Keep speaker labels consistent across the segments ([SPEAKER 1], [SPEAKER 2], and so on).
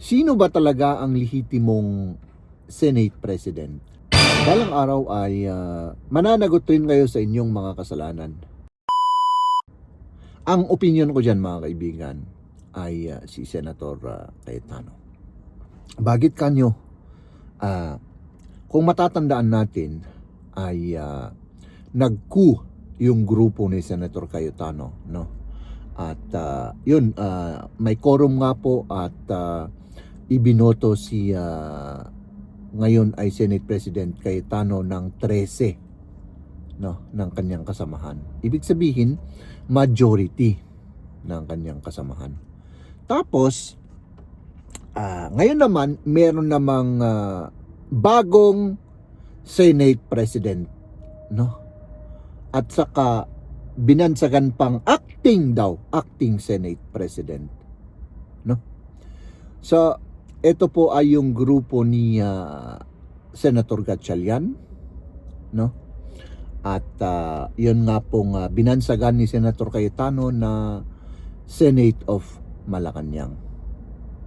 [SPEAKER 1] Sino ba talaga ang lehitimong Senate President? Balang araw ay mananagot rin kayo sa inyong mga kasalanan. Ang opinion ko dyan mga kaibigan ay si Senator Cayetano. Bakit kanyo? Kung matatandaan natin ay nag-coup yung grupo ni Senator Cayetano, no? At yun, may quorum nga po at ibinoto si ngayon ay Senate President Cayetano ng 13, no, ng kanyang kasamahan. Ibig sabihin, majority ng kanyang kasamahan. Tapos, ngayon naman, meron namang bagong Senate President, no? At saka binansagan pang acting Senate President, no? So, ito po ay yung grupo ni Senator Gatchalian, no? At yun nga pong binansagan ni Senator Cayetano na Senate of Malacanang,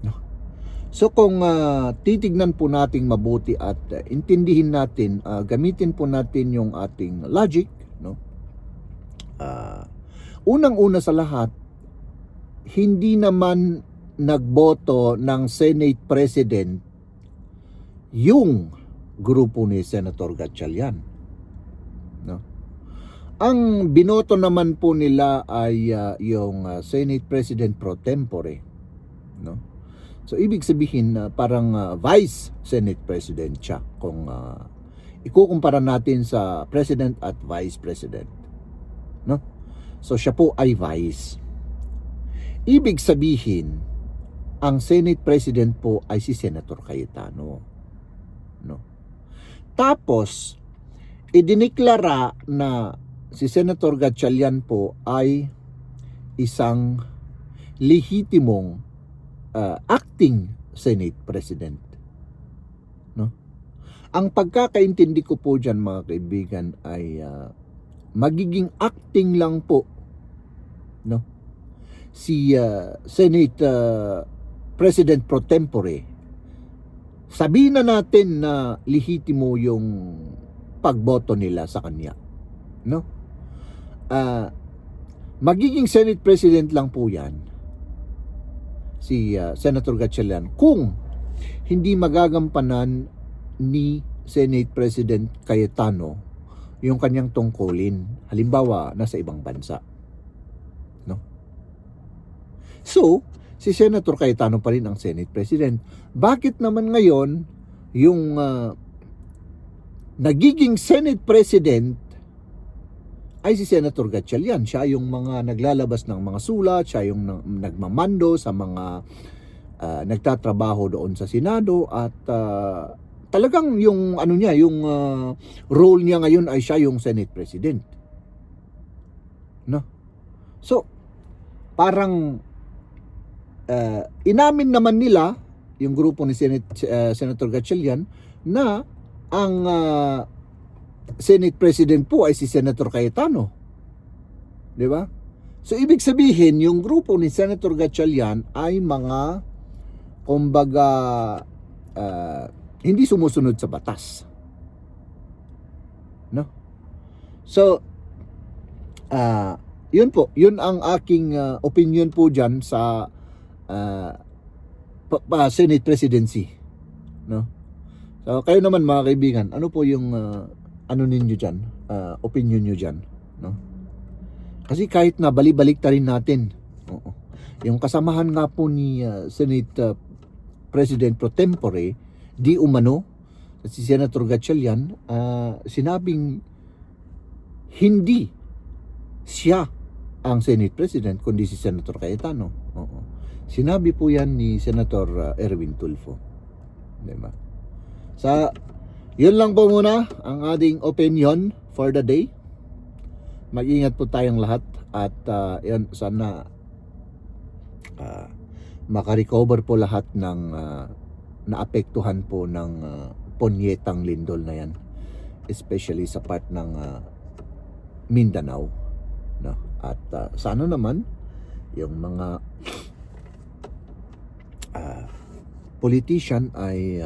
[SPEAKER 1] no? So kung titignan po nating mabuti at intindihin natin, gamitin po natin yung ating logic, no? Unang-una sa lahat, hindi naman nagboto ng Senate President yung grupo ni Senator Gatchalian, no? Ang binoto naman po nila ay yung Senate President pro tempore, no? So ibig sabihin parang Vice Senate President siya kung ikukumpara natin sa President at Vice President, no? So siya po ay Vice. Ibig sabihin, ang Senate President po ay si Senator Cayetano, no? Tapos idineklara na si Senator Gatchalian po ay isang lehitimong acting Senate President, no? Ang pagkakaintindi ko po diyan mga kaibigan ay magiging acting lang po, no, si Senate President pro tempore. Sabihin na natin na lehitimo yung pagboto nila sa kanya, no? Magiging Senate President lang po yan si Senator Gatchalian kung hindi magagampanan ni Senate President Cayetano yung kanyang tungkulin, halimbawa nasa ibang bansa, no? So si Senator Cayetano pa rin ang Senate President. Bakit naman ngayon yung nagiging Senate President ay si Senator Gatchalian? Siya yung mga naglalabas ng mga sulat, siya yung nagmamando sa mga nagtatrabaho doon sa Senado at talagang yung ano niya, yung role niya ngayon ay siya yung Senate President, no? So parang inamin naman nila yung grupo ni Senator Gatchalian na ang Senate President po ay si Senator Cayetano, di ba? So ibig sabihin yung grupo ni Senator Gatchalian ay mga kumbaga hindi sumusunod sa batas, no? So yun po, yun ang aking opinion po diyan sa Senate presidency, no? So kayo naman mga kaibigan, ano po yung ano ninyo diyan, opinion niyo diyan, no? Kasi kahit na balik ta rin natin, yung kasamahan nga po ni Senate President pro tempore di umano si Senator Gatchalian, sinabing hindi siya ang Senate President kundi si Senator Cayetano. Sinabi po yan ni Senator Erwin Tulfo, diba? Sa yun lang po muna ang ating opinion for the day. Mag-ingat po tayong lahat at yun, sana makarecover po lahat ng naapektuhan po ng Ponyetang lindol na yan, especially sa part ng Mindanao, no? At sana naman yung mga politician ay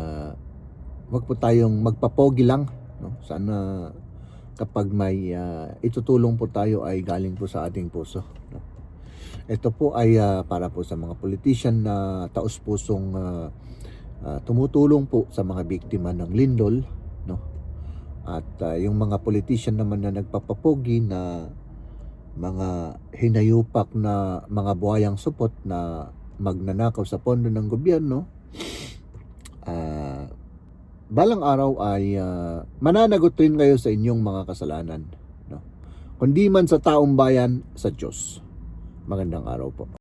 [SPEAKER 1] wag po tayong magpapogi lang, no? Sana kapag may itutulong po tayo ay galing po sa ating puso, no? Ito po ay para po sa mga politician na taos-pusong tumutulong po sa mga biktima ng lindol, no? At yung mga politician naman na nagpapapogi na mga hinayupak na mga buhayang supot na magnanakaw sa pondo ng gobyerno, balang araw ay mananagot rin kayo sa inyong mga kasalanan, no? Kundi man sa taong bayan, sa Diyos. Magandang araw po.